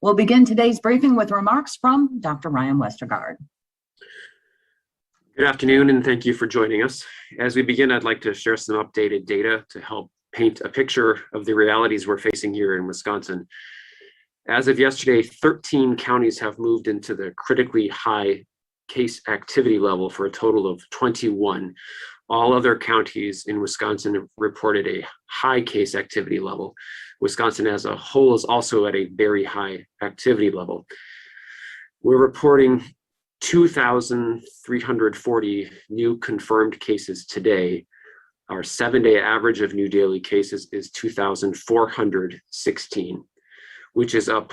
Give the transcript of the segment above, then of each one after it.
We'll begin today's briefing with remarks from Dr. Ryan Westergaard. Good afternoon, and thank you for joining us. As we begin, I'd like to share some updated data to help paint a picture of the realities we're facing here in Wisconsin. As of yesterday, 13 counties have moved into the critically high case activity level for a total of 21. All other counties in Wisconsin have reported a high case activity level. Wisconsin as a whole is also at a very high activity level. We're reporting 2,340 new confirmed cases today. Our 7-day average of new daily cases is 2,416, which is up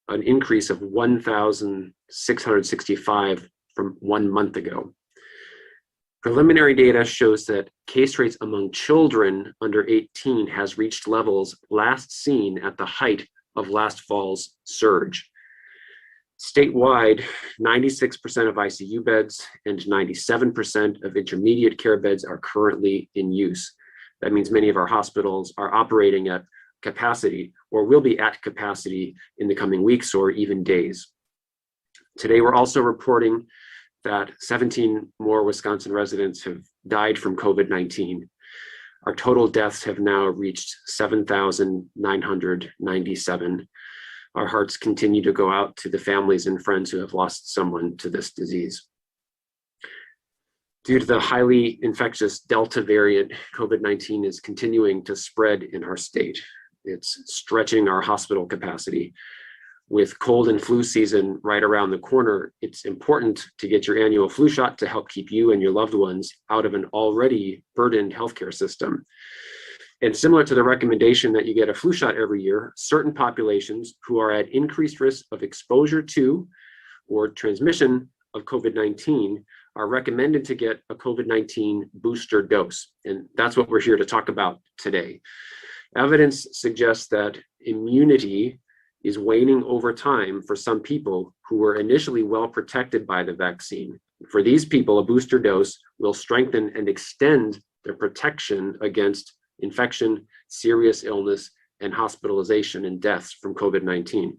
an increase of 1,665 from 1 month ago. Preliminary data shows that case rates among children under 18 has reached levels last seen at the height of last fall's surge. Statewide, 96% of ICU beds and 97% of intermediate care beds are currently in use. That means many of our hospitals are operating at capacity or will be at capacity in the coming weeks or even days. Today, we're also reporting that 17 more Wisconsin residents have died from COVID-19. Our total deaths have now reached 7,997. Our hearts continue to go out to the families and friends who have lost someone to this disease. Due to the highly infectious Delta variant, COVID-19 is continuing to spread in our state. It's stretching our hospital capacity. With cold and flu season right around the corner, it's important to get your annual flu shot to help keep you and your loved ones out of an already burdened healthcare system. And similar to the recommendation that you get a flu shot every year, certain populations who are at increased risk of exposure to or transmission of COVID-19 are recommended to get a COVID-19 booster dose. And that's what we're here to talk about today. Evidence suggests that immunity is waning over time for some people who were initially well protected by the vaccine. For these people, a booster dose will strengthen and extend their protection against infection, serious illness, and hospitalization and deaths from COVID-19.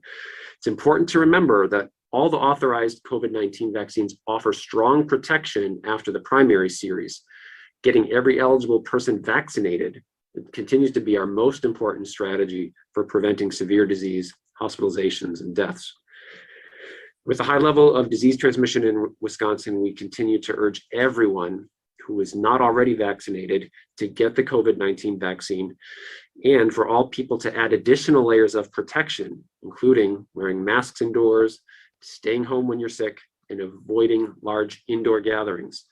It's important to remember that all the authorized COVID-19 vaccines offer strong protection after the primary series. Getting every eligible person vaccinated continues to be our most important strategy for preventing severe disease, hospitalizations, and deaths. With a high level of disease transmission in Wisconsin, we continue to urge everyone who is not already vaccinated to get the COVID-19 vaccine, and for all people to add additional layers of protection, including wearing masks indoors, staying home when you're sick, and avoiding large indoor gatherings.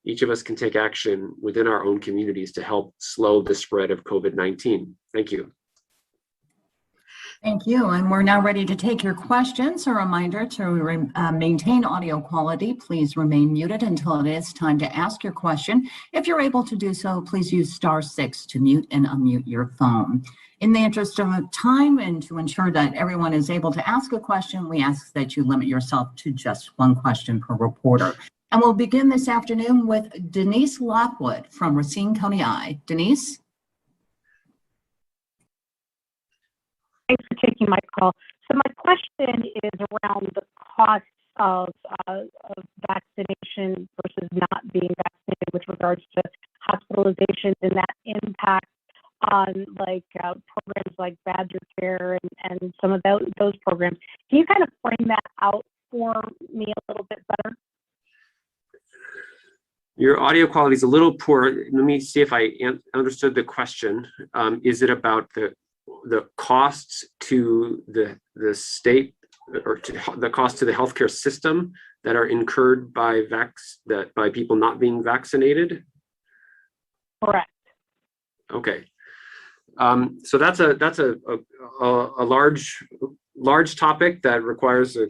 Each of us can take action within our own communities to help slow the spread of COVID-19. Thank you. Thank you. And we're now ready to take your questions. A reminder to maintain audio quality. Please remain muted until it is time to ask your question. If you're able to do so, please use *6 to mute and unmute your phone. In the interest of time and to ensure that everyone is able to ask a question, we ask that you limit yourself to just one question per reporter. And we'll begin this afternoon with Denise Lockwood from Racine County Eye. Denise? Thanks for taking my call. So my question is around the cost of vaccination versus not being vaccinated with regards to hospitalizations and that impact on programs like Badger Care and some of those programs. Can you kind of frame that out for me a little bit better? Your audio quality is a little poor. Let me see if I understood the question. Is it about the costs to the state or to the cost to the healthcare system that are incurred by by people not being vaccinated? Correct. Okay. So that's a large topic that requires a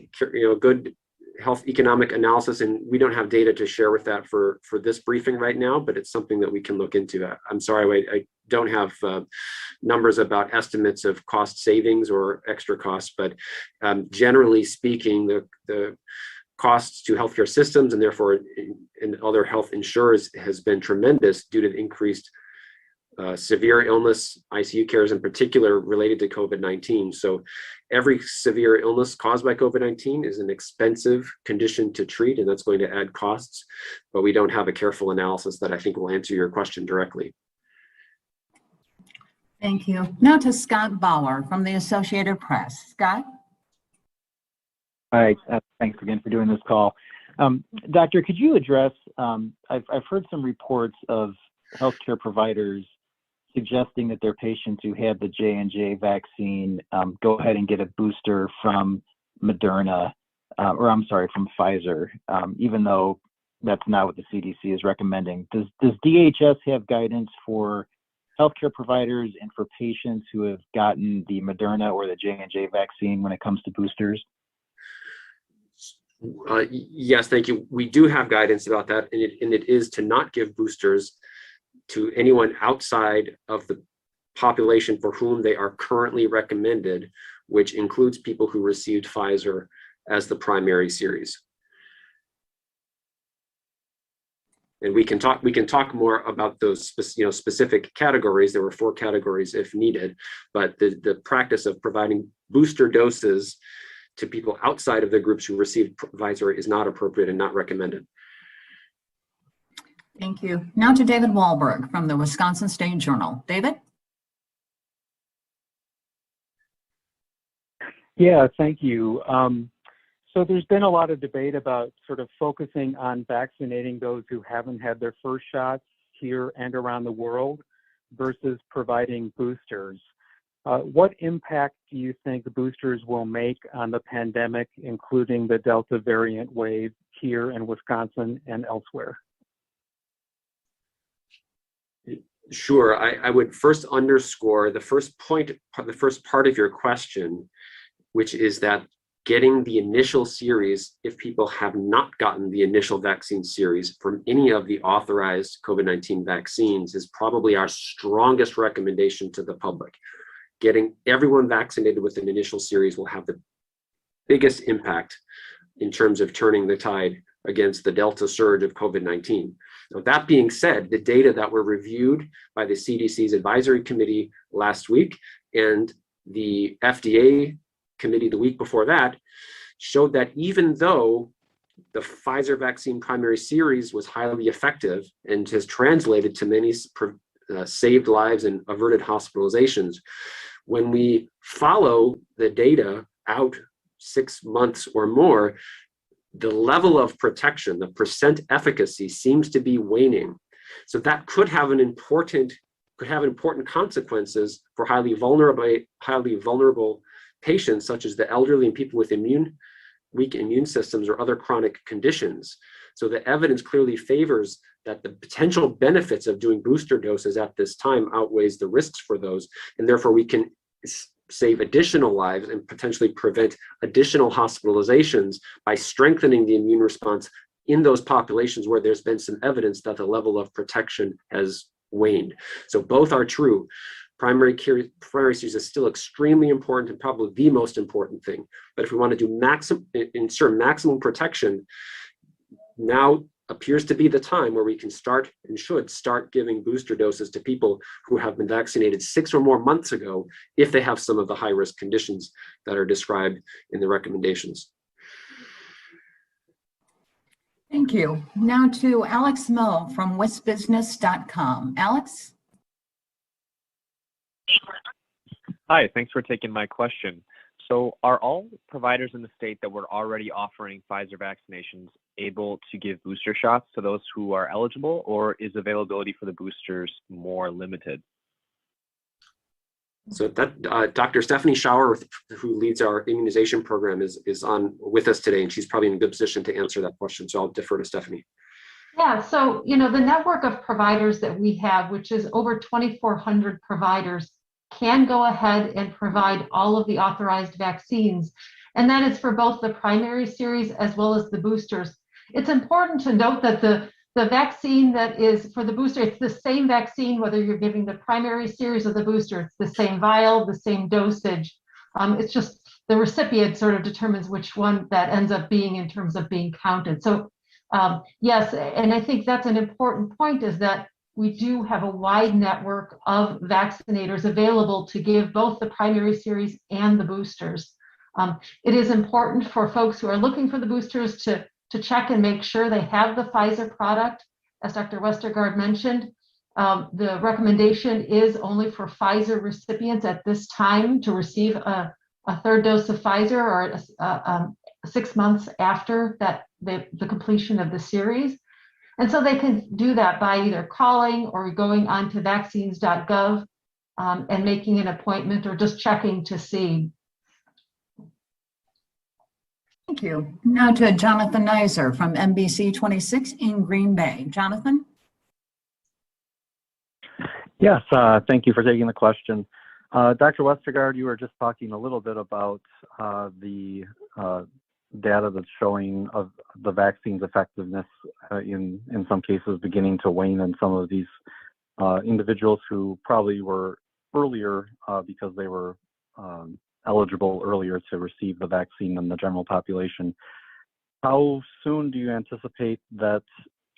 good health economic analysis, and we don't have data to share with that for this briefing right now, but it's something that we can look into. I'm sorry, I don't have numbers about estimates of cost savings or extra costs, but generally speaking, the costs to healthcare systems and therefore in other health insurers has been tremendous due to the increased severe illness, ICU cares in particular related to COVID-19. So every severe illness caused by COVID-19 is an expensive condition to treat, and that's going to add costs, but we don't have a careful analysis that I think will answer your question directly. Thank you. Now to Scott Bauer from the Associated Press. Scott? Hi, thanks again for doing this call. Doctor, could you address, I've heard some reports of healthcare providers suggesting that their patients who had the J&J vaccine go ahead and get a booster from Moderna, from Pfizer, even though that's not what the CDC is recommending. Does DHS have guidance for healthcare providers and for patients who have gotten the Moderna or the J&J vaccine when it comes to boosters? Yes, thank you. We do have guidance about that, and it is to not give boosters to anyone outside of the population for whom they are currently recommended, which includes people who received Pfizer as the primary series. And we can talk more about those specific categories. There were 4 categories if needed, but the practice of providing booster doses to people outside of the groups who received Pfizer is not appropriate and not recommended. Thank you. Now to David Wahlberg from the Wisconsin State Journal. David? Yeah, thank you. So there's been a lot of debate about sort of focusing on vaccinating those who haven't had their first shots here and around the world versus providing boosters. What impact do you think the boosters will make on the pandemic, including the Delta variant wave here in Wisconsin and elsewhere? Sure. I would first underscore the first part of your question, which is that getting the initial series, if people have not gotten the initial vaccine series from any of the authorized COVID-19 vaccines, is probably our strongest recommendation to the public. Getting everyone vaccinated with an initial series will have the biggest impact in terms of turning the tide against the Delta surge of COVID-19. Now, that being said, the data that were reviewed by the CDC's advisory committee last week and the FDA committee the week before that showed that even though the Pfizer vaccine primary series was highly effective and has translated to many saved lives and averted hospitalizations, when we follow the data out 6 months or more, the level of protection, the percent efficacy, seems to be waning. So that could have important consequences for highly vulnerable patients, such as the elderly and people with weak immune systems or other chronic conditions. So the evidence clearly favors that the potential benefits of doing booster doses at this time outweighs the risks for those, and therefore we can save additional lives and potentially prevent additional hospitalizations by strengthening the immune response in those populations where there's been some evidence that the level of protection has waned. So both are true. Primary series is still extremely important and probably the most important thing. But if we want to do ensure maximum protection, now appears to be the time where we can start and should start giving booster doses to people who have been vaccinated 6 or more months ago, if they have some of the high-risk conditions that are described in the recommendations. Thank you. Now to Alex Moe from WisBusiness.com. Alex? Hi, thanks for taking my question. So are all providers in the state that were already offering Pfizer vaccinations able to give booster shots to those who are eligible, or is availability for the boosters more limited? So that Dr. Stephanie Schauer, who leads our immunization program, is on with us today, and she's probably in a good position to answer that question. So I'll defer to Stephanie. Yeah, so the network of providers that we have, which is over 2,400 providers, can go ahead and provide all of the authorized vaccines. And that is for both the primary series as well as the boosters. It's important to note that the vaccine that is for the booster, it's the same vaccine, whether you're giving the primary series or the booster. It's the same vial, the same dosage. It's just the recipient sort of determines which one that ends up being in terms of being counted. So yes, and I think that's an important point, is that we do have a wide network of vaccinators available to give both the primary series and the boosters. It is important for folks who are looking for the boosters to check and make sure they have the Pfizer product. As Dr. Westergaard mentioned, the recommendation is only for Pfizer recipients at this time to receive a third dose of Pfizer or 6 months after that the completion of the series. And so they can do that by either calling or going on to vaccines.gov and making an appointment or just checking to see. Thank you. Now to Jonathan Neiser from NBC 26 in Green Bay. Jonathan? Yes, thank you for taking the question. Dr. Westergaard, you were just talking a little bit about the data that's showing of the vaccine's effectiveness in some cases beginning to wane in some of these individuals who probably were earlier because they were eligible earlier to receive the vaccine than the general population. How soon do you anticipate that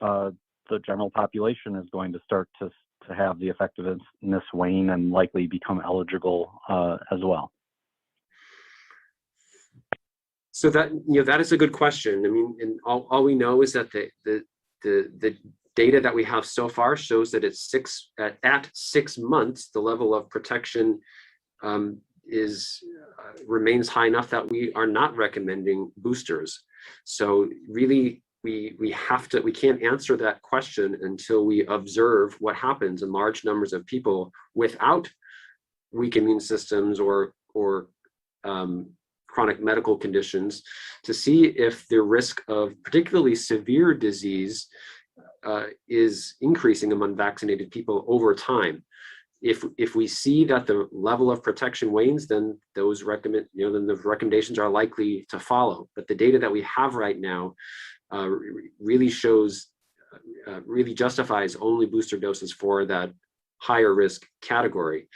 the general population is going to start to have the effectiveness wane and likely become eligible as well? So that is a good question. I mean, and all we know is that the data that we have so far shows that it's at 6 months, the level of protection remains high enough that we are not recommending boosters. So really, we can't answer that question until we observe what happens in large numbers of people without weak immune systems or chronic medical conditions, to see if the risk of particularly severe disease is increasing among vaccinated people over time. If we see that the level of protection wanes, then then the recommendations are likely to follow. But the data that we have right now really justifies only booster doses for that higher risk category.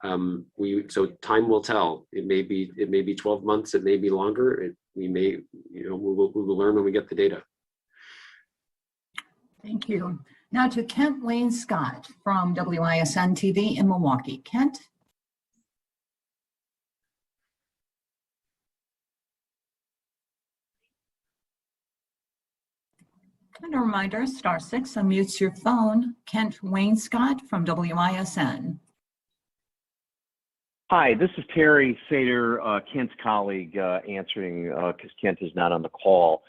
So time will tell. It may be 12 months. It may be longer. We will learn when we get the data. Thank you. Now to Kent Wayne Scott from WISN TV in Milwaukee. Kent? And a reminder, *6 unmutes your phone. Kent Wayne Scott from WISN. Hi, this is Terry Sater, Kent's colleague, answering because Kent is not on the call.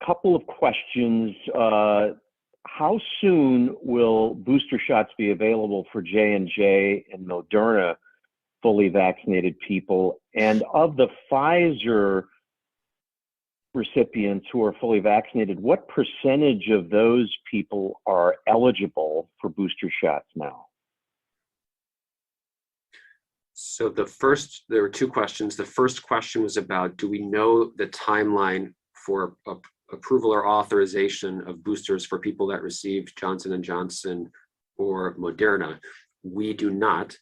Couple of questions. How soon will booster shots be available for J&J and Moderna fully vaccinated people? And of the Pfizer recipients who are fully vaccinated, what percentage of those people are eligible for booster shots now? So there were two questions. The first question was about, do we know the timeline for approval or authorization of boosters for people that received Johnson & Johnson or Moderna? We do not.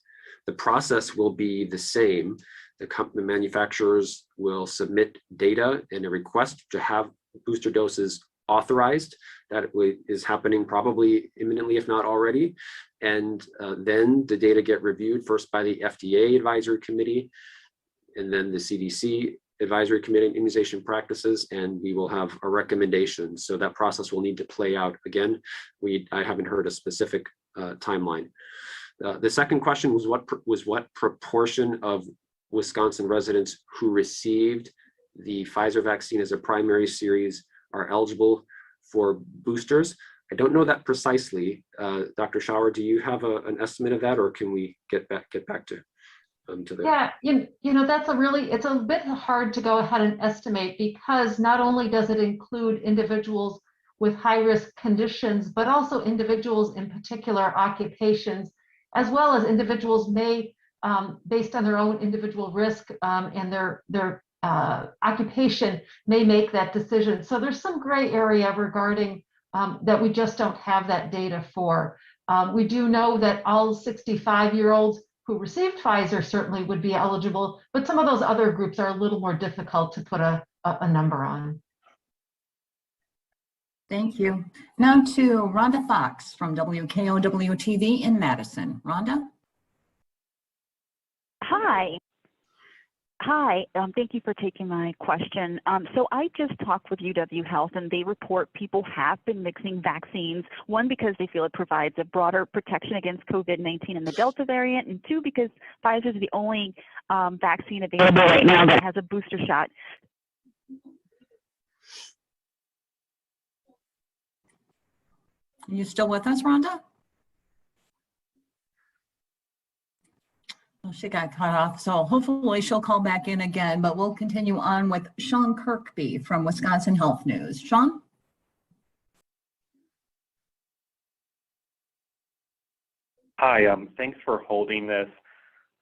The process will be the same. The manufacturers will submit data and a request to have booster doses authorized. That is happening probably imminently, if not already. And then the data get reviewed first by the FDA Advisory Committee, and then the CDC Advisory Committee on Immunization Practices, and we will have a recommendation. So that process will need to play out. Again, I haven't heard a specific timeline. The second question was what proportion of Wisconsin residents who received the Pfizer vaccine as a primary series are eligible for boosters. I don't know that precisely. Dr. Schauer, do you have an estimate of that, or can we get back to the? Yeah, it's a bit hard to go ahead and estimate, because not only does it include individuals with high risk conditions, but also individuals in particular occupations, as well as individuals may, based on their own individual risk and their occupation, may make that decision. So there's some gray area regarding that we just don't have that data for. We do know that all 65-year-olds who received Pfizer certainly would be eligible, but some of those other groups are a little more difficult to put a number on. Thank you. Now to Rhonda Fox from WKOW-TV in Madison. Rhonda? Hi. Hi, thank you for taking my question. So I just talked with UW Health, and they report people have been mixing vaccines, one, because they feel it provides a broader protection against COVID-19 and the Delta variant, and two, because Pfizer is the only vaccine available right now that has a booster shot. Are you still with us, Rhonda? Well, she got cut off, so hopefully she'll call back in again, but we'll continue on with Sean Kirkby from Wisconsin Health News. Sean? Hi, thanks for holding this.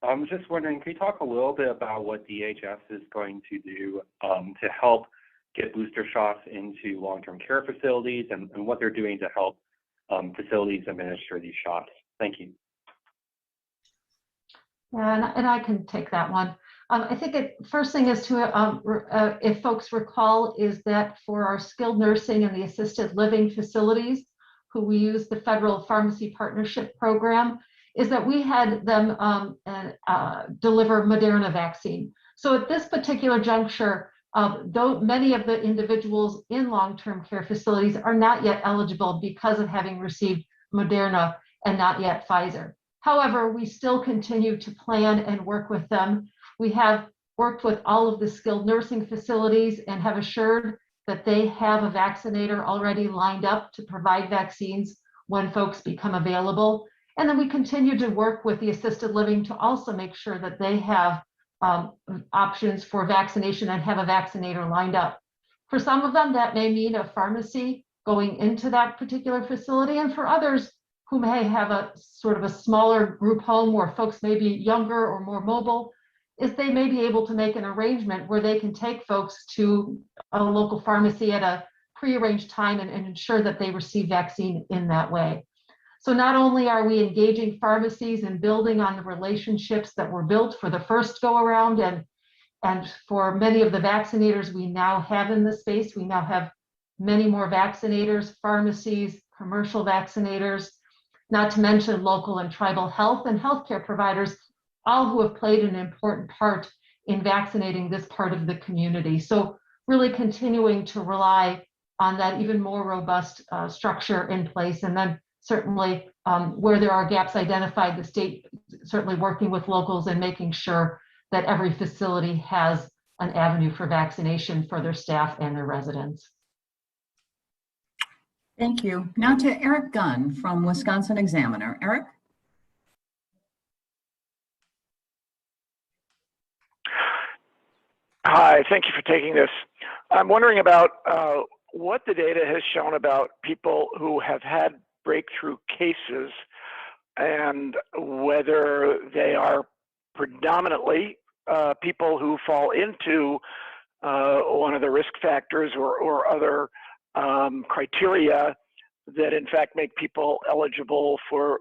I'm just wondering, can you talk a little bit about what DHS is going to do to help get booster shots into long-term care facilities and what they're doing to help facilities administer these shots? Thank you. And I can take that one. I think first thing is to, if folks recall, is that for our skilled nursing and the assisted living facilities, who we use the Federal Pharmacy Partnership Program, is that we had them deliver Moderna vaccine. So at this particular juncture, though many of the individuals in long-term care facilities are not yet eligible because of having received Moderna and not yet Pfizer. However, we still continue to plan and work with them. We have worked with all of the skilled nursing facilities and have assured that they have a vaccinator already lined up to provide vaccines when folks become available. And then we continue to work with the assisted living to also make sure that they have options for vaccination and have a vaccinator lined up. For some of them, that may mean a pharmacy going into that particular facility, and for others who may have a sort of a smaller group home where folks may be younger or more mobile, is they may be able to make an arrangement where they can take folks to a local pharmacy at a prearranged time and ensure that they receive vaccine in that way. So not only are we engaging pharmacies and building on the relationships that were built for the first go around, and for many of the vaccinators we now have in the space, we now have many more vaccinators, pharmacies, commercial vaccinators, not to mention local and tribal health and healthcare providers, all who have played an important part in vaccinating this part of the community. So really continuing to rely on that even more robust structure in place. And then certainly where there are gaps identified, the state certainly working with locals and making sure that every facility has an avenue for vaccination for their staff and their residents. Thank you. Now to Eric Gunn from Wisconsin Examiner. Eric? Hi, thank you for taking this. I'm wondering about what the data has shown about people who have had breakthrough cases and whether they are predominantly people who fall into one of the risk factors or other criteria that in fact make people eligible for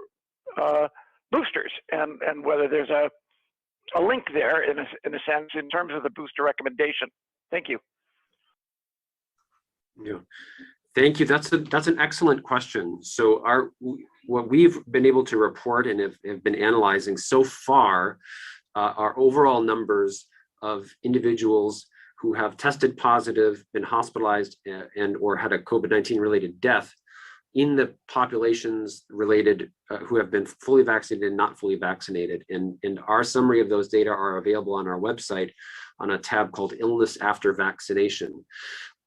boosters, and whether there's a link there in a sense in terms of the booster recommendation. Thank you. Yeah, thank you. That's an excellent question. So what we've been able to report and have been analyzing so far are overall numbers of individuals who have tested positive, been hospitalized, and or had a COVID-19 related death in the populations related who have been fully vaccinated and not fully vaccinated. And our summary of those data are available on our website on a tab called Illness After Vaccination.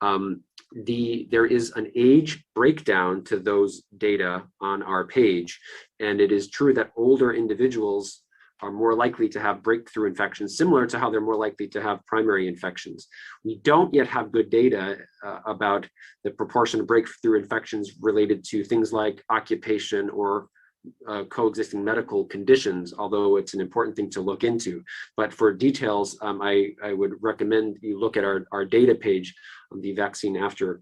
There is an age breakdown to those data on our page, and it is true that older individuals are more likely to have breakthrough infections, similar to how they're more likely to have primary infections. We don't yet have good data about the proportion of breakthrough infections related to things like occupation or coexisting medical conditions, although it's an important thing to look into. But for details, I would recommend you look at our data page on the vaccine after,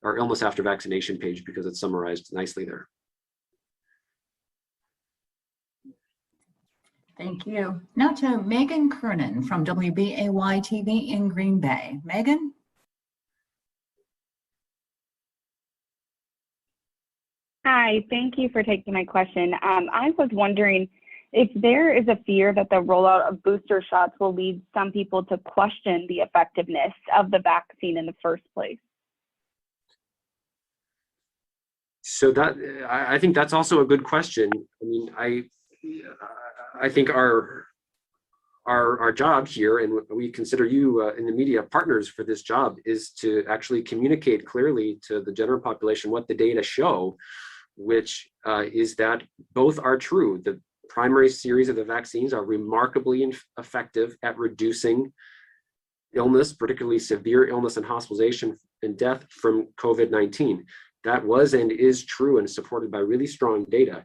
or illness after vaccination page, because it's summarized nicely there. Thank you. Now to Megan Kernan from WBAY-TV in Green Bay. Megan? Hi, thank you for taking my question. I was wondering if there is a fear that the rollout of booster shots will lead some people to question the effectiveness of the vaccine in the first place. So that I think that's also a good question. I mean, I think our job here, and we consider you in the media partners for this job, is to actually communicate clearly to the general population what the data show, which is that both are true. The primary series of the vaccines are remarkably effective at reducing illness, particularly severe illness and hospitalization and death from COVID-19. That was and is true and supported by really strong data.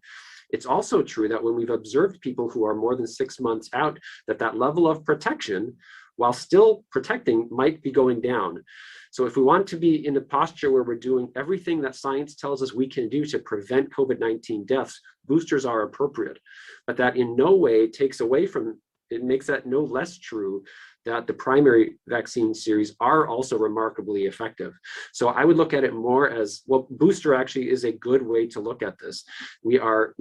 It's also true that when we've observed people who are more than 6 months out, that level of protection, while still protecting, might be going down. So if we want to be in a posture where we're doing everything that science tells us we can do to prevent COVID-19 deaths, boosters are appropriate. But that in no way takes away from, it makes that no less true that the primary vaccine series are also remarkably effective. So I would look at it more as, well, booster actually is a good way to look at this. We are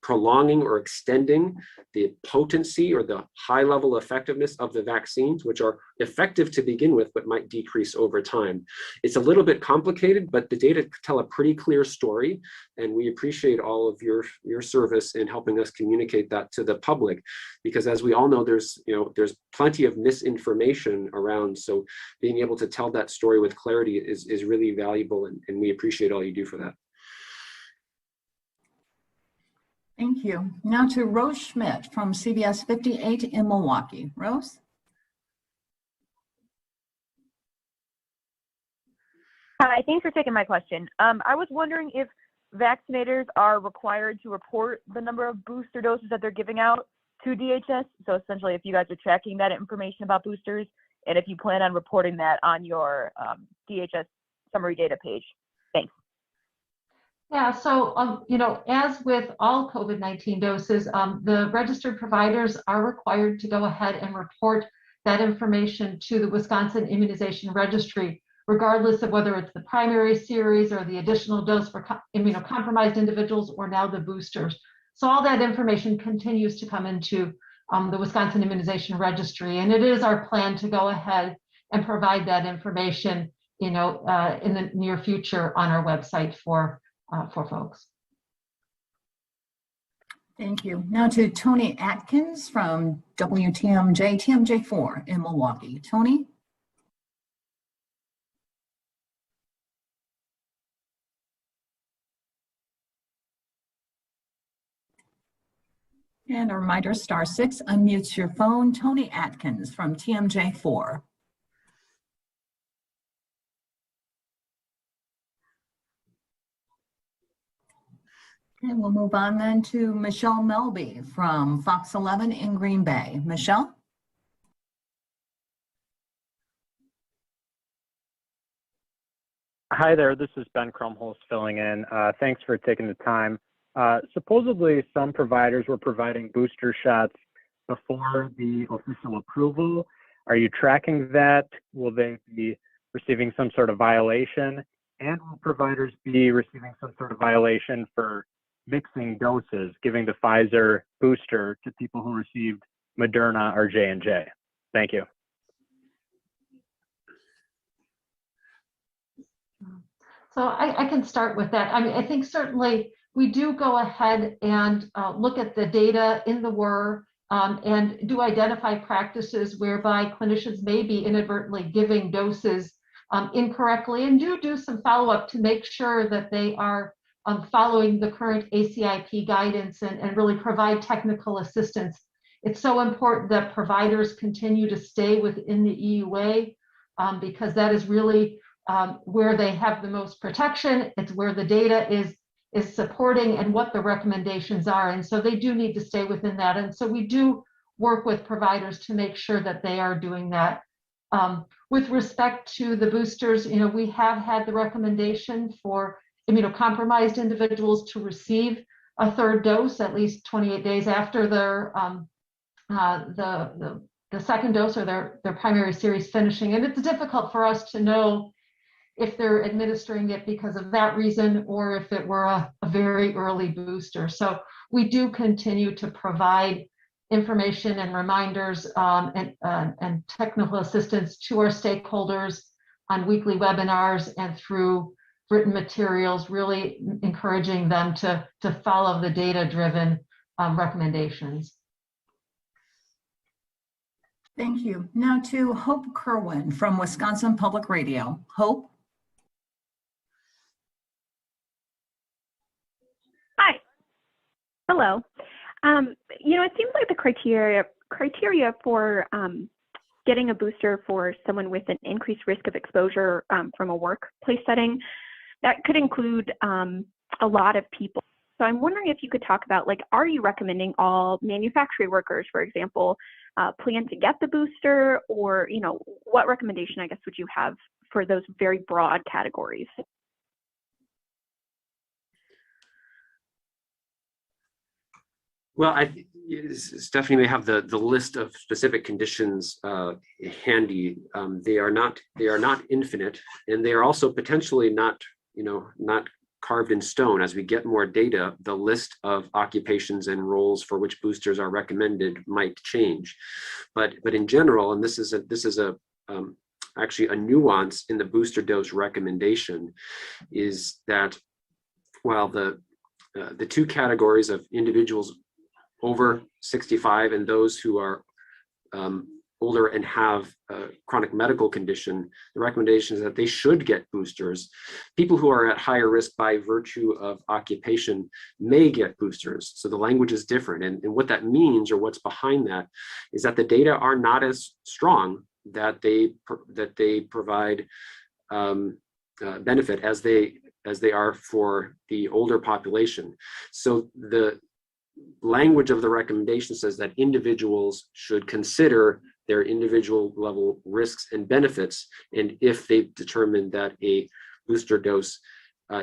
prolonging or extending the potency or the high level effectiveness of the vaccines, which are effective to begin with, but might decrease over time. It's a little bit complicated, but the data tell a pretty clear story. And we appreciate all of your service in helping us communicate that to the public, because as we all know, there's plenty of misinformation around. So being able to tell that story with clarity is really valuable, and we appreciate all you do for that. Thank you. Now to Rose Schmidt from CBS 58 in Milwaukee. Rose? Hi, thanks for taking my question. I was wondering if vaccinators are required to report the number of booster doses that they're giving out to DHS. So essentially, if you guys are tracking that information about boosters, and if you plan on reporting that on your DHS summary data page. Thanks. Yeah, so, as with all COVID-19 doses, the registered providers are required to go ahead and report that information to the Wisconsin Immunization Registry, regardless of whether it's the primary series or the additional dose for immunocompromised individuals or now the boosters. So all that information continues to come into the Wisconsin Immunization Registry, and it is our plan to go ahead and provide that information, in the near future on our website for folks. Thank you. Now to Tony Atkins from WTMJ, TMJ4 in Milwaukee. Tony? And a reminder, *6 unmutes your phone. Tony Atkins from TMJ4. And we'll move on then to Michelle Melby from Fox 11 in Green Bay. Michelle? Hi there, this is Ben Krumholz filling in. Thanks for taking the time. Supposedly, some providers were providing booster shots before the official approval. Are you tracking that? Will they be receiving some sort of violation? And will providers be receiving some sort of violation for mixing doses, giving the Pfizer booster to people who received Moderna or J&J? Thank you. So I can start with that. I mean, I think certainly we do go ahead and look at the data in the WER and do identify practices whereby clinicians may be inadvertently giving doses incorrectly, and do some follow-up to make sure that they are following the current ACIP guidance and really provide technical assistance. It's so important that providers continue to stay within the EUA because that is really where they have the most protection. It's where the data is supporting and what the recommendations are. And so they do need to stay within that. And so we do work with providers to make sure that they are doing that. With respect to the boosters, we have had the recommendation for immunocompromised individuals to receive a third dose at least 28 days after their the second dose or their primary series finishing. And it's difficult for us to know if they're administering it because of that reason, or if it were a very early booster. So we do continue to provide information and reminders and technical assistance to our stakeholders on weekly webinars and through written materials, really encouraging them to follow the data-driven recommendations. Thank you. Now to Hope Kerwin from Wisconsin Public Radio. Hope? Hi. Hello. It seems like the criteria for getting a booster for someone with an increased risk of exposure from a workplace setting, that could include a lot of people. So I'm wondering if you could talk about, like, are you recommending all manufacturing workers, for example, plan to get the booster, or, what recommendation, I guess, would you have for those very broad categories? Well, Stephanie may have the list of specific conditions handy. They are not infinite, and they are also potentially not carved in stone. As we get more data, the list of occupations and roles for which boosters are recommended might change. But in general, and this is actually a nuance in the booster dose recommendation, is that while the two categories of individuals over 65 and those who are older and have a chronic medical condition, the recommendation is that they should get boosters. People who are at higher risk by virtue of occupation may get boosters. So the language is different. And what that means, or what's behind that, is that the data are not as strong that they provide benefit as they are for the older population. So the language of the recommendation says that individuals should consider their individual level risks and benefits, and if they determine that a booster dose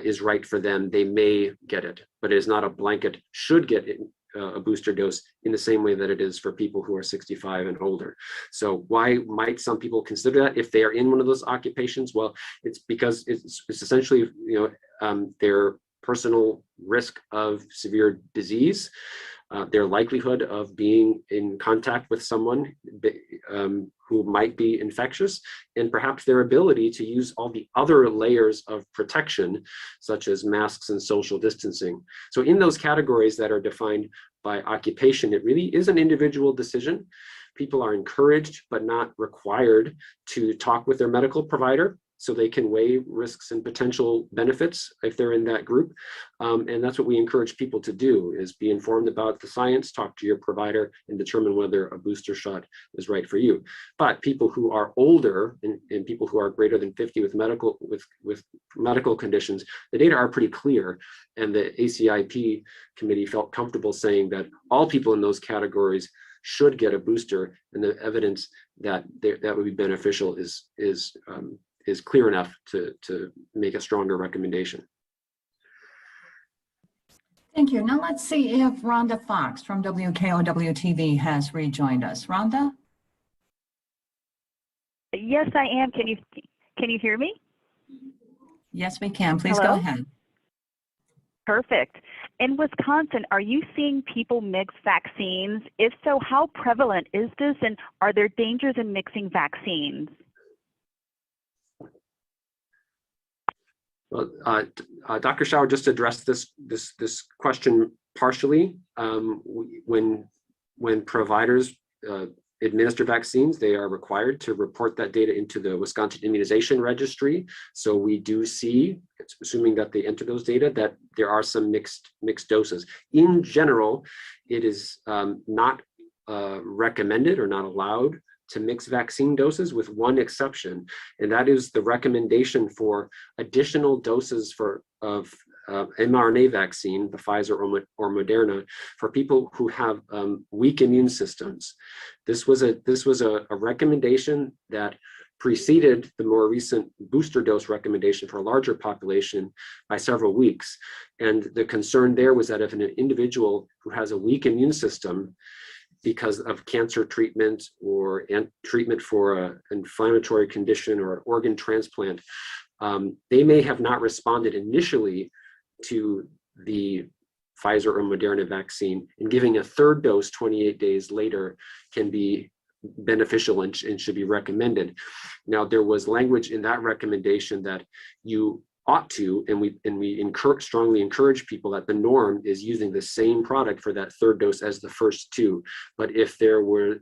is right for them, they may get it. But it is not a blanket should get a booster dose in the same way that it is for people who are 65 and older. So why might some people consider that if they are in one of those occupations? Well, it's because it's essentially their personal risk of severe disease, their likelihood of being in contact with someone who might be infectious, and perhaps their ability to use all the other layers of protection, such as masks and social distancing. So in those categories that are defined by occupation, it really is an individual decision. People are encouraged but not required to talk with their medical provider so they can weigh risks and potential benefits if they're in that group. And that's what we encourage people to do, is be informed about the science, talk to your provider, and determine whether a booster shot is right for you. But people who are older and people who are greater than 50 with medical conditions, the data are pretty clear. And the ACIP committee felt comfortable saying that all people in those categories should get a booster, and the evidence that that would be beneficial is clear enough to make a stronger recommendation. Thank you. Now let's see if Rhonda Fox from WKOW-TV has rejoined us. Rhonda? Yes, I am. Can you hear me? Yes, we can. Please Hello? go ahead. Perfect. In Wisconsin, are you seeing people mix vaccines? If so, how prevalent is this, and are there dangers in mixing vaccines? Well, Dr. Schauer just addressed this question partially. When providers administer vaccines, they are required to report that data into the Wisconsin Immunization Registry. So we do see, assuming that they enter those data, that there are some mixed doses. In general, it is not recommended or not allowed to mix vaccine doses, with one exception, and that is the recommendation for additional doses of mRNA vaccine, the Pfizer or Moderna, for people who have weak immune systems. This was a recommendation that preceded the more recent booster dose recommendation for a larger population by several weeks. And the concern there was that if an individual who has a weak immune system, because of cancer treatment or treatment for an inflammatory condition or an organ transplant, they may have not responded initially to the Pfizer or Moderna vaccine, and giving a third dose 28 days later can be beneficial and should be recommended. Now, there was language in that recommendation that you ought to, and we strongly encourage people that the norm is using the same product for that third dose as the first two. But if there were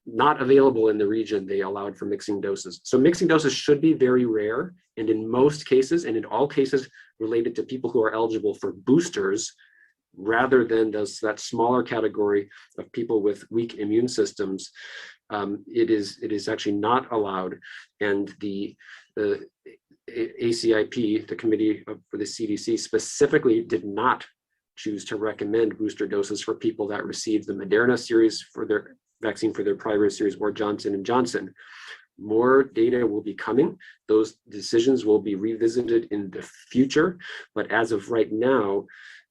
not available in the region, they allowed for mixing doses. So mixing doses should be very rare, and in most cases, and in all cases related to people who are eligible for boosters, rather than that smaller category of people with weak immune systems, it is actually not allowed. And the ACIP, the committee for the CDC, specifically did not choose to recommend booster doses for people that received the Moderna series for their vaccine for their primary series or Johnson & Johnson. More data will be coming. Those decisions will be revisited in the future. But as of right now,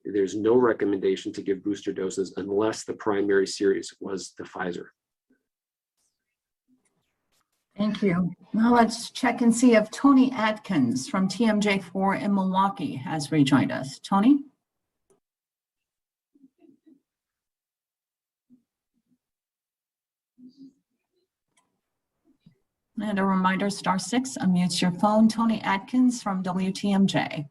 there's no recommendation to give booster doses unless the primary series was the Pfizer. Thank you. Now let's check and see if Tony Atkins from TMJ4 in Milwaukee has rejoined us. Tony? And a reminder, *6 unmutes your phone. Tony Atkins from WTMJ.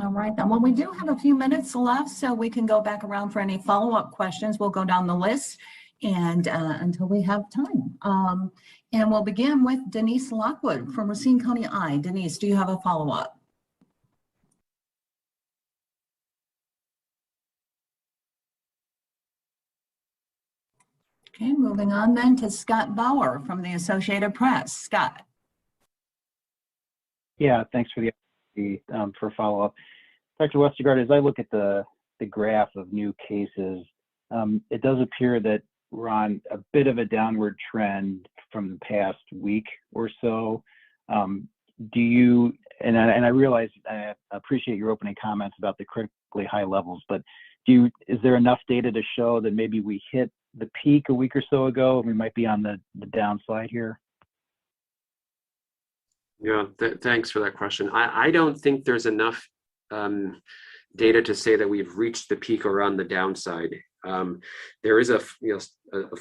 All right, then. Well, we do have a few minutes left, so we can go back around for any follow-up questions. We'll go down the list and until we have time. And we'll begin with Denise Lockwood from Racine County I. Denise, do you have a follow-up? Okay, moving on then to Scott Bauer from the Associated Press. Scott. Yeah, thanks for the opportunity for follow-up. Dr. Westergaard, as I look at the graph of new cases, it does appear that we're on a bit of a downward trend from the past week or so. Do you, and I realize, I appreciate your opening comments about the critically high levels, but is there enough data to show that maybe we hit the peak a week or so ago and we might be on the downside here? Yeah, thanks for that question. I don't think there's enough data to say that we've reached the peak or on the downside. There is a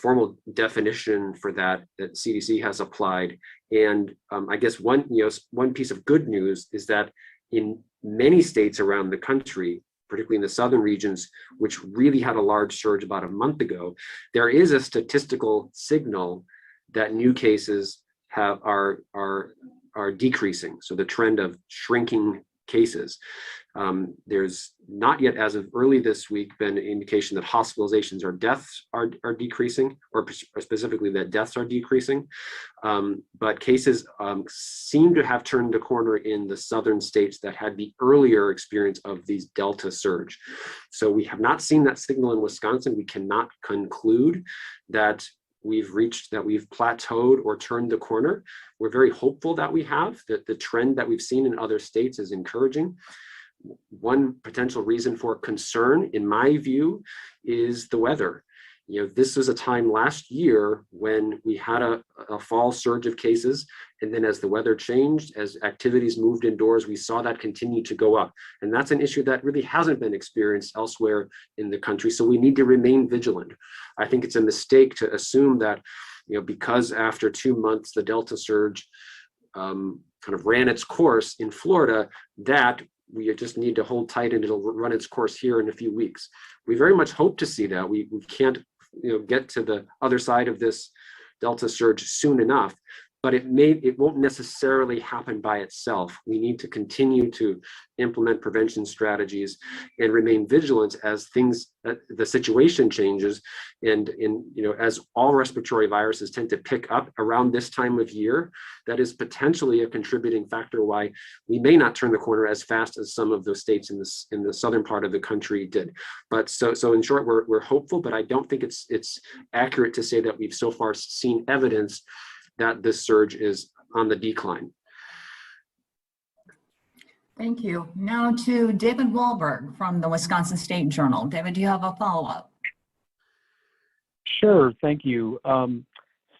formal definition for that CDC has applied, and I guess one piece of good news is that in many states around the country, particularly in the southern regions, which really had a large surge about a month ago, there is a statistical signal that new cases are decreasing. So the trend of shrinking cases. There's not yet, as of early this week, been an indication that hospitalizations or deaths are decreasing, or specifically that deaths are decreasing. But cases seem to have turned the corner in the southern states that had the earlier experience of these Delta surge. So we have not seen that signal in Wisconsin. We cannot conclude that we've plateaued or turned the corner. We're very hopeful that we have, that the trend that we've seen in other states is encouraging. One potential reason for concern, in my view, is the weather. This was a time last year when we had a fall surge of cases, and then as the weather changed, as activities moved indoors, we saw that continue to go up. And that's an issue that really hasn't been experienced elsewhere in the country, so we need to remain vigilant. I think it's a mistake to assume that, because after 2 months, the Delta surge kind of ran its course in Florida, that we just need to hold tight and it'll run its course here in a few weeks. We very much hope to see that. We can't get to the other side of this Delta surge soon enough, but it won't necessarily happen by itself. We need to continue to implement prevention strategies and remain vigilant as the situation changes. And as all respiratory viruses tend to pick up around this time of year, that is potentially a contributing factor why we may not turn the corner as fast as some of those states in the southern part of the country did. But so in short, we're hopeful, but I don't think it's accurate to say that we've so far seen evidence that this surge is on the decline. Thank you. Now to David Wahlberg from the Wisconsin State Journal. David, do you have a follow-up? Sure, thank you.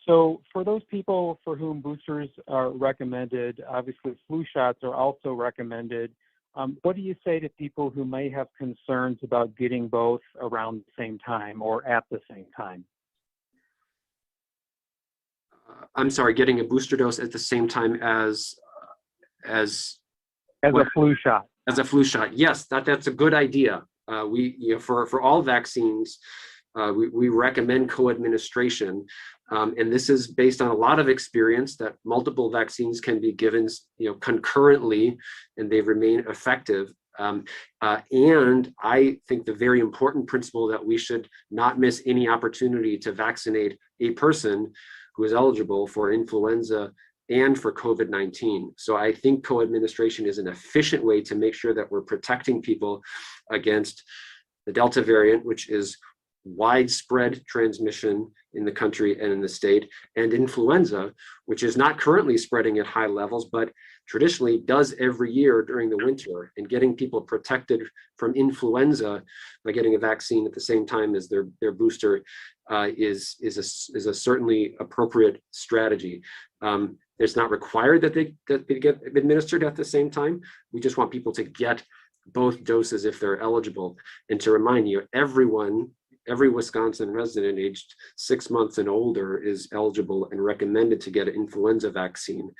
So for those people for whom boosters are recommended, obviously flu shots are also recommended. What do you say to people who may have concerns about getting both around the same time or at the same time? I'm sorry, getting a booster dose at the same time as a flu shot. As a flu shot, yes, that's a good idea. For all vaccines, we recommend co-administration, and this is based on a lot of experience that multiple vaccines can be given, concurrently, and they remain effective. And I think the very important principle that we should not miss any opportunity to vaccinate a person who is eligible for influenza and for COVID-19. So I think co-administration is an efficient way to make sure that we're protecting people against the Delta variant, which is widespread transmission in the country and in the state, and influenza, which is not currently spreading at high levels, but traditionally does every year during the winter. And getting people protected from influenza by getting a vaccine at the same time as their booster is a certainly appropriate strategy. It's not required that they get administered at the same time. We just want people to get both doses if they're eligible. And to remind you, every Wisconsin resident aged 6 months and older is eligible and recommended to get an influenza vaccine.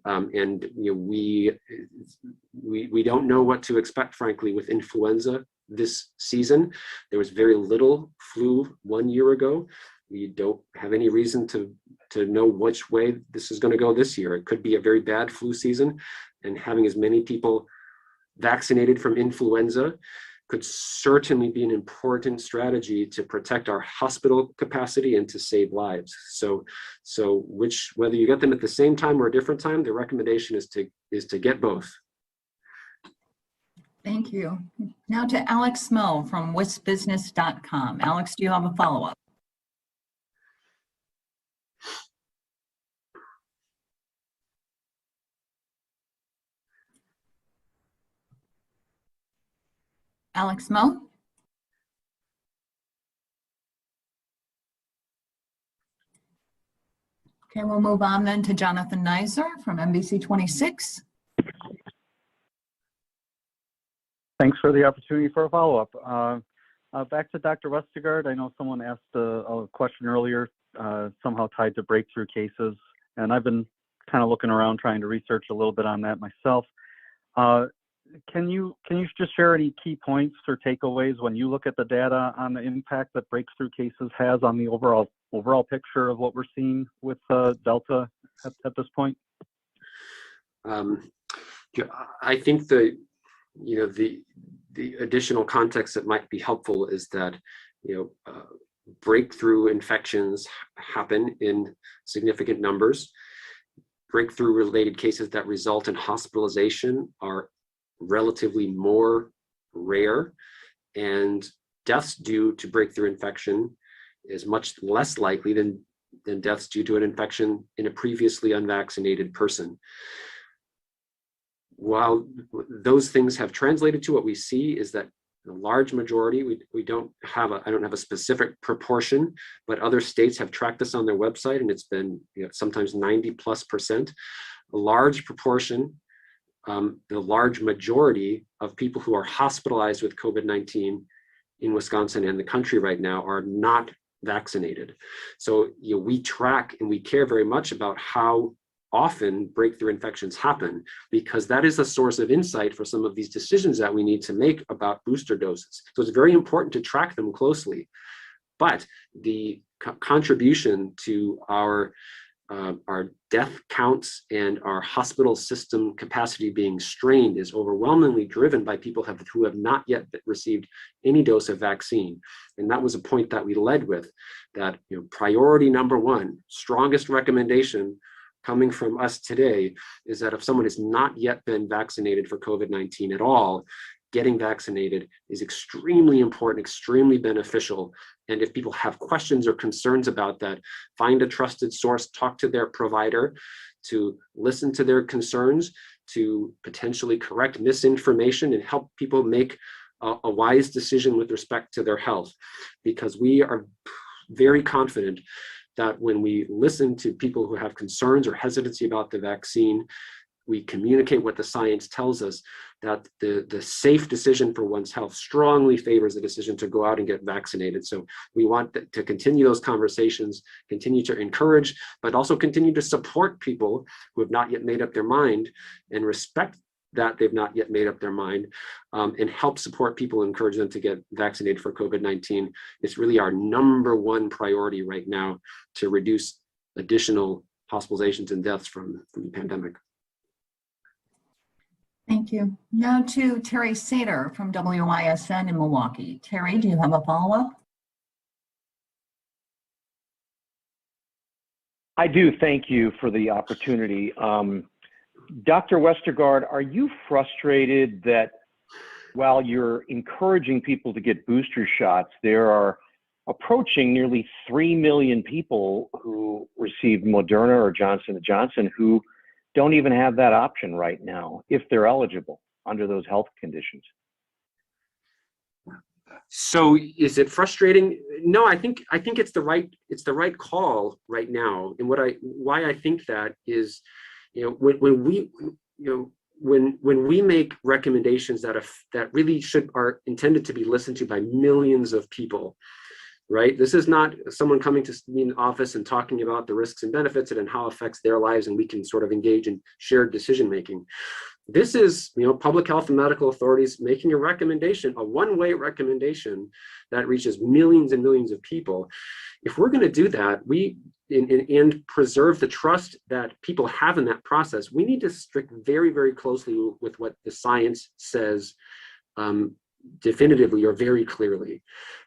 And we don't know what to expect, frankly, with influenza this season. There was very little flu 1 year ago. We don't have any reason to know which way this is going to go this year. It could be a very bad flu season, and having as many people vaccinated from influenza could certainly be an important strategy to protect our hospital capacity and to save lives. So whether you get them at the same time or a different time, the recommendation is to get both. Thank you. Now to Alex Smo from wisbusiness.com. Alex, do you have a follow-up? Alex Mo? Okay, we'll move on then to Jonathan Nizer from NBC 26. Thanks for the opportunity for a follow-up. Back to Dr. Westergaard. I know someone asked a question earlier, somehow tied to breakthrough cases, and I've been kind of looking around trying to research a little bit on that myself. Can you just share any key points or takeaways when you look at the data on the impact that breakthrough cases has on the overall picture of what we're seeing with Delta at this point? I think the additional context that might be helpful is that breakthrough infections happen in significant numbers. Breakthrough related cases that result in hospitalization are relatively more rare, and deaths due to breakthrough infection is much less likely than deaths due to an infection in a previously unvaccinated person. While those things have translated to, what we see is that the large majority, I don't have a specific proportion, but other states have tracked this on their website, and it's been sometimes 90+%. A large proportion, the large majority of people who are hospitalized with COVID-19 in Wisconsin and the country right now are not vaccinated. So we track and we care very much about how often breakthrough infections happen, because that is a source of insight for some of these decisions that we need to make about booster doses. So it's very important to track them closely. But the contribution to our death counts and our hospital system capacity being strained is overwhelmingly driven by people who have not yet received any dose of vaccine. And that was a point that we led with, that priority number one, strongest recommendation coming from us today is that if someone has not yet been vaccinated for COVID-19 at all, getting vaccinated is extremely important, extremely beneficial. And if people have questions or concerns about that, find a trusted source, talk to their provider to listen to their concerns, to potentially correct misinformation and help people make a wise decision with respect to their health. Because we are very confident that when we listen to people who have concerns or hesitancy about the vaccine, we communicate what the science tells us, that the safe decision for one's health strongly favors the decision to go out and get vaccinated. So we want to continue those conversations, continue to encourage, but also continue to support people who have not yet made up their mind, and respect that they've not yet made up their mind, and help support people and encourage them to get vaccinated for COVID-19. It's really our number one priority right now to reduce additional hospitalizations and deaths from the pandemic. Thank you. Now to Terry Sater from WISN in Milwaukee. Terry, do you have a follow-up? I do. Thank you for the opportunity. Dr. Westergaard, are you frustrated that while you're encouraging people to get booster shots, there are approaching nearly 3 million people who received Moderna or Johnson & Johnson who don't even have that option right now if they're eligible under those health conditions? So is it frustrating? No, I think it's the right call right now. And why I think that is, when we make recommendations that really are intended to be listened to by millions of people, right? This is not someone coming to me in the office and talking about the risks and benefits and how it affects their lives, and we can sort of engage in shared decision making. This is, public health and medical authorities making a recommendation, a one-way recommendation that reaches millions and millions of people. If we're going to do that, and preserve the trust that people have in that process, we need to stick very, very closely with what the science says, definitively or very clearly.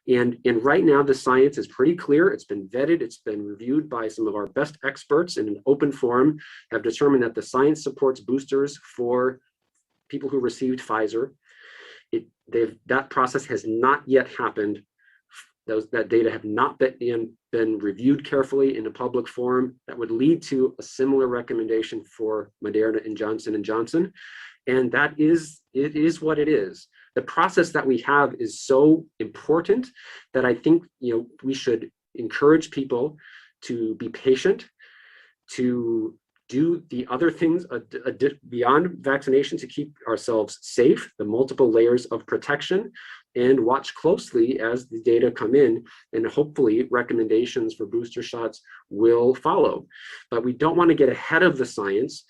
And right now the science is pretty clear. It's been vetted, it's been reviewed by some of our best experts in an open forum, have determined that the science supports boosters for people who received Pfizer. That process has not yet happened. That data have not been reviewed carefully in a public forum that would lead to a similar recommendation for Moderna and Johnson & Johnson. And it is what it is. The process that we have is so important that I think we should encourage people to be patient, to do the other things beyond vaccination to keep ourselves safe, the multiple layers of protection, and watch closely as the data come in, and hopefully recommendations for booster shots will follow. But we don't want to get ahead of the science,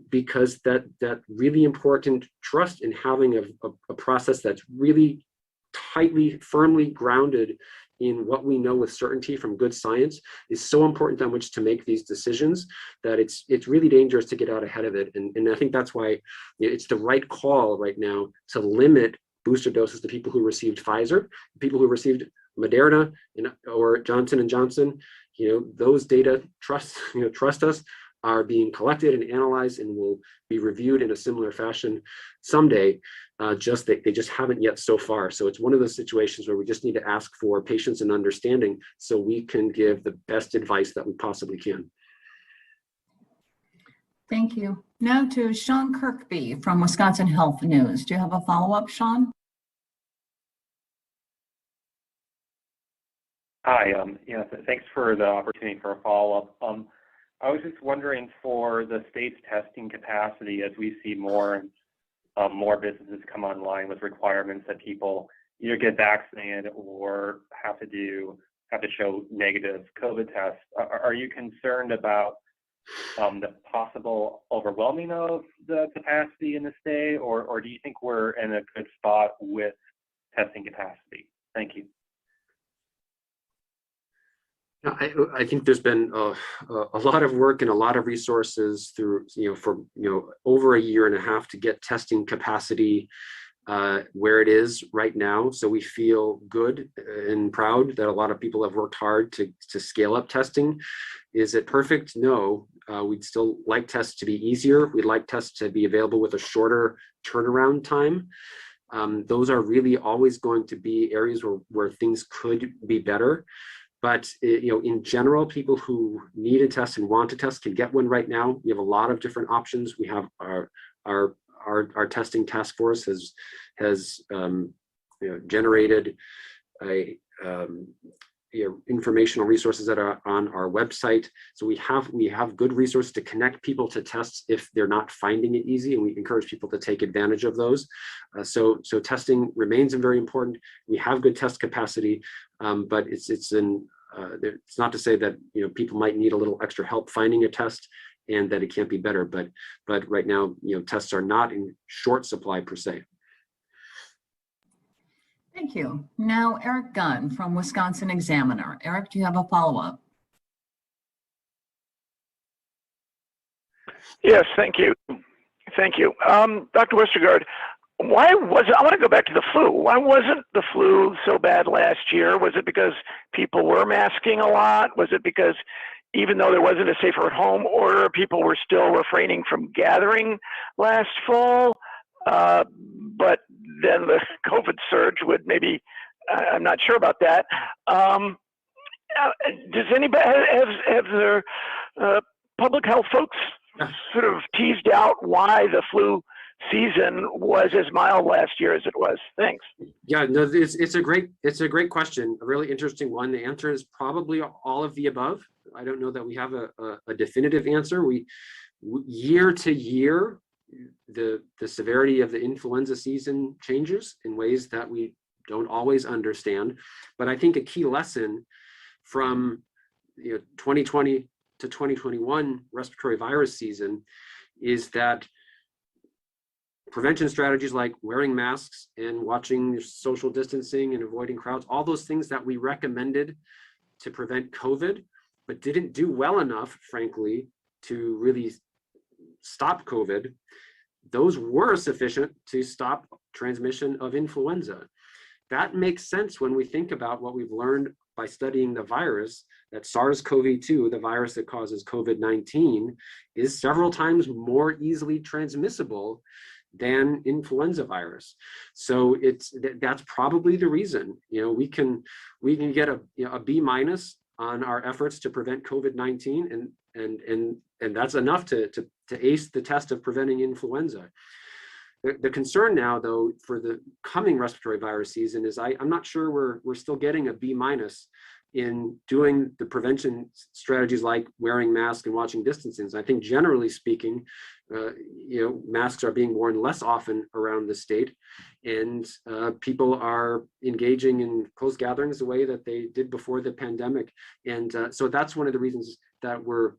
because that really important trust in having a process that's really tightly, firmly grounded in what we know with certainty from good science is so important on which to make these decisions, that it's really dangerous to get out ahead of it. And I think that's why it's the right call right now to limit booster doses to people who received Pfizer, people who received Moderna or Johnson & Johnson. Those data, trust us, are being collected and analyzed and will be reviewed in a similar fashion someday. They just haven't yet so far. So it's one of those situations where we just need to ask for patience and understanding so we can give the best advice that we possibly can. Thank you. Now to Sean Kirkby from Wisconsin Health News. Do you have a follow-up, Sean? Hi, thanks for the opportunity for a follow-up. I was just wondering, for the state's testing capacity, as we see more and more businesses come online with requirements that people either get vaccinated or have to show negative COVID tests, are you concerned about the possible overwhelming of the capacity in the state, or do you think we're in a good spot with testing capacity? Thank you. I think there's been a lot of work and a lot of resources through, for over a year and a half to get testing capacity where it is right now. So we feel good and proud that a lot of people have worked hard to scale up testing. Is it perfect? No. We'd still like tests to be easier. We'd like tests to be available with a shorter turnaround time. Those are really always going to be areas where things could be better. But in general, people who need a test and want a test can get one right now. We have a lot of different options. We have our testing task force has generated informational resources that are on our website. So we have good resources to connect people to tests if they're not finding it easy, and we encourage people to take advantage of those. So testing remains very important. We have good test capacity, but it's not to say that people might need a little extra help finding a test and that it can't be better. But right now, tests are not in short supply per se. Thank you. Now, Eric Gunn from Wisconsin Examiner. Eric, do you have a follow-up? Yes, thank you. Thank you. Dr. Westergaard, I want to go back to the flu. Why wasn't the flu so bad last year? Was it because people were masking a lot? Was it because even though there wasn't a safer at home order, people were still refraining from gathering last fall? But then the COVID surge would maybe, I'm not sure about that. Does anybody, have the public health folks sort of teased out why the flu season was as mild last year as it was? Thanks. Yeah, no, it's a great question, a really interesting one. The answer is probably all of the above. I don't know that we have a definitive answer. Year to year, the severity of the influenza season changes in ways that we don't always understand. But I think a key lesson from 2020 to 2021 respiratory virus season is that prevention strategies like wearing masks and watching social distancing and avoiding crowds, all those things that we recommended to prevent COVID, but didn't do well enough, frankly, to really stop COVID, those were sufficient to stop transmission of influenza. That makes sense when we think about what we've learned by studying the virus, that SARS-CoV-2, the virus that causes COVID-19, is several times more easily transmissible than influenza virus. So that's probably the reason. We can get a B- on our efforts to prevent COVID-19, and that's enough to ace the test of preventing influenza. The concern now, though, for the coming respiratory virus season is I'm not sure we're still getting a B- in doing the prevention strategies like wearing masks and watching distancing. I think generally speaking, masks are being worn less often around the state, and people are engaging in close gatherings the way that they did before the pandemic. And so that's one of the reasons that we're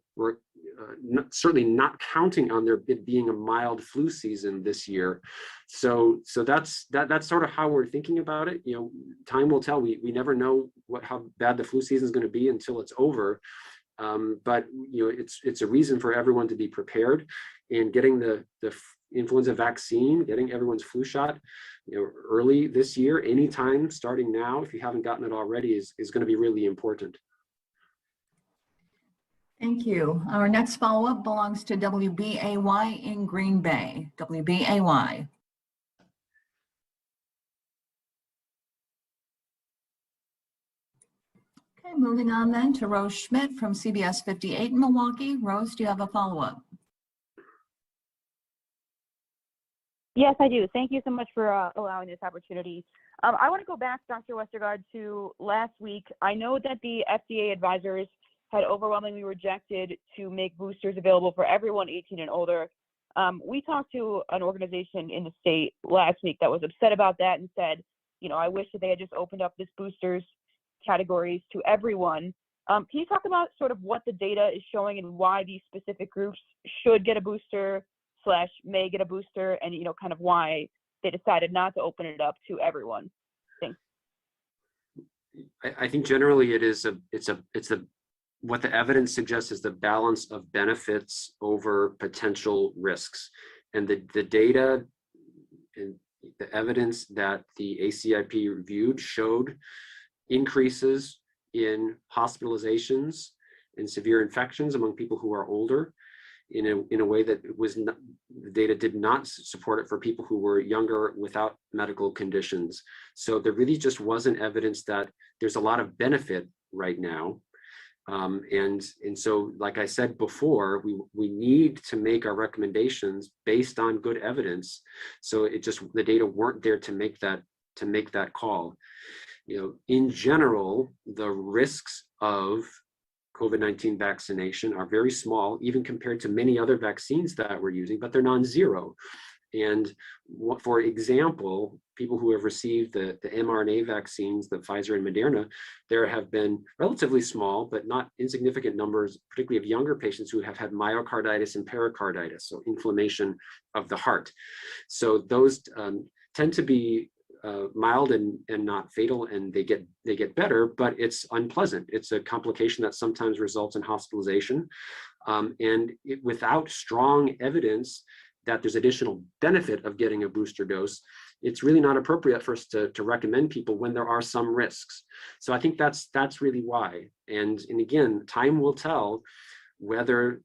certainly not counting on there being a mild flu season this year. So that's sort of how we're thinking about it. Time will tell. We never know how bad the flu season is going to be until it's over. But it's a reason for everyone to be prepared, and getting the influenza vaccine, getting everyone's flu shot, early this year, anytime starting now, if you haven't gotten it already, is going to be really important. Thank you. Our next follow-up belongs to WBAY in Green Bay. WBAY. Okay, moving on then to Rose Schmidt from CBS 58 in Milwaukee. Rose, do you have a follow-up? Yes, I do. Thank you so much for allowing this opportunity. I want to go back, Dr. Westergaard, to last week. I know that the FDA advisors had overwhelmingly rejected to make boosters available for everyone 18 and older. We talked to an organization in the state last week that was upset about that and said, I wish that they had just opened up this boosters categories to everyone. Can you talk about sort of what the data is showing and why these specific groups should get a booster / may get a booster, and kind of why they decided not to open it up to everyone? Thanks. I think generally it's what the evidence suggests is the balance of benefits over potential risks, and the data and the evidence that the ACIP reviewed showed increases in hospitalizations and severe infections among people who are older in a way that the data did not support it for people who were younger without medical conditions. So there really just wasn't evidence that there's a lot of benefit right now. And so, like I said before, we need to make our recommendations based on good evidence. So the data weren't there to make that call. in general, the risks of COVID-19 vaccination are very small, even compared to many other vaccines that we're using, but they're non-zero. And for example, people who have received the mRNA vaccines, the Pfizer and Moderna, there have been relatively small, but not insignificant numbers, particularly of younger patients who have had myocarditis and pericarditis, so inflammation of the heart. So those tend to be mild and not fatal, and they get better, but it's unpleasant. It's a complication that sometimes results in hospitalization, without strong evidence that there's additional benefit of getting a booster dose, it's really not appropriate for us to recommend people when there are some risks. So I think that's really why. And again, time will tell whether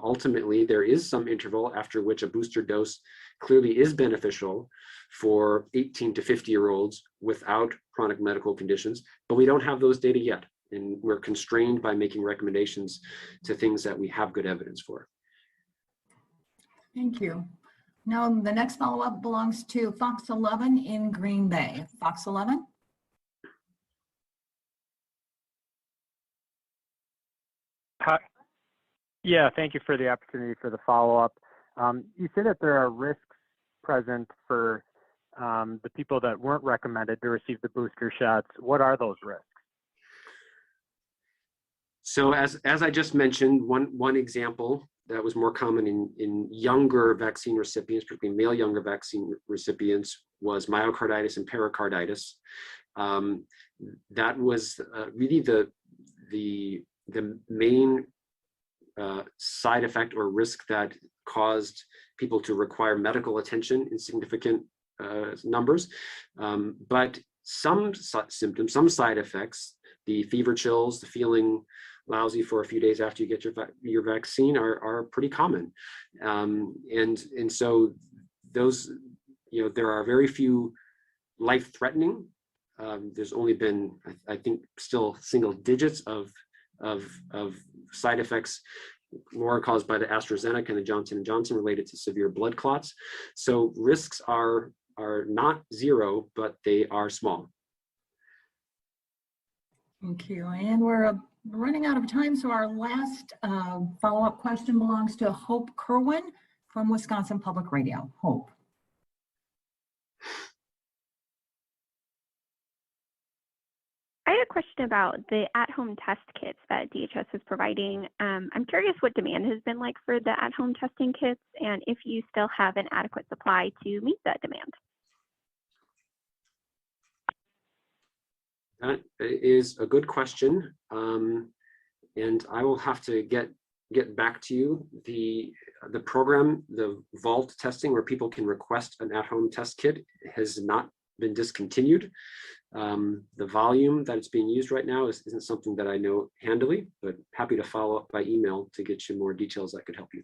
ultimately there is some interval after which a booster dose clearly is beneficial for 18 to 50-year-olds without chronic medical conditions, but we don't have those data yet. And we're constrained by making recommendations to things that we have good evidence for. Thank you. Now, the next follow-up belongs to Fox 11 in Green Bay. Fox 11? Hi. Yeah, thank you for the opportunity for the follow-up. You said that there are risks present for the people that weren't recommended to receive the booster shots. What are those risks? So as I just mentioned, one example that was more common in younger vaccine recipients, particularly male younger vaccine recipients, was myocarditis and pericarditis. That was really the main side effect or risk that caused people to require medical attention in significant numbers. But some symptoms, some side effects, the fever chills, the feeling lousy for a few days after you get your vaccine are pretty common. And so those, there are very few life-threatening. There's only been, I think, still single digits of side effects, more caused by the AstraZeneca and the Johnson & Johnson related to severe blood clots. So risks are not zero, but they are small. Thank you. And we're running out of time, so our last follow-up question belongs to Hope Kerwin from Wisconsin Public Radio. Hope. I had a question about the at-home test kits that DHS is providing. I'm curious what demand has been like for the at-home testing kits and if you still have an adequate supply to meet that demand. That is a good question, and I will have to get back to you. The program, the Vault testing, where people can request an at-home test kit, has not been discontinued. The volume that it's being used right now isn't something that I know handily, but happy to follow up by email to get you more details that could help you.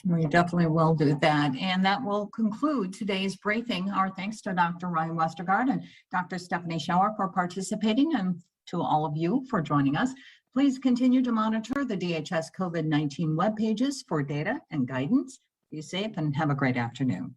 We definitely will do that. And that will conclude today's briefing. Our thanks to Dr. Ryan Westergaard and Dr. Stephanie Schauer for participating, and to all of you for joining us. Please continue to monitor the DHS COVID-19 web pages for data and guidance. Be safe and have a great afternoon.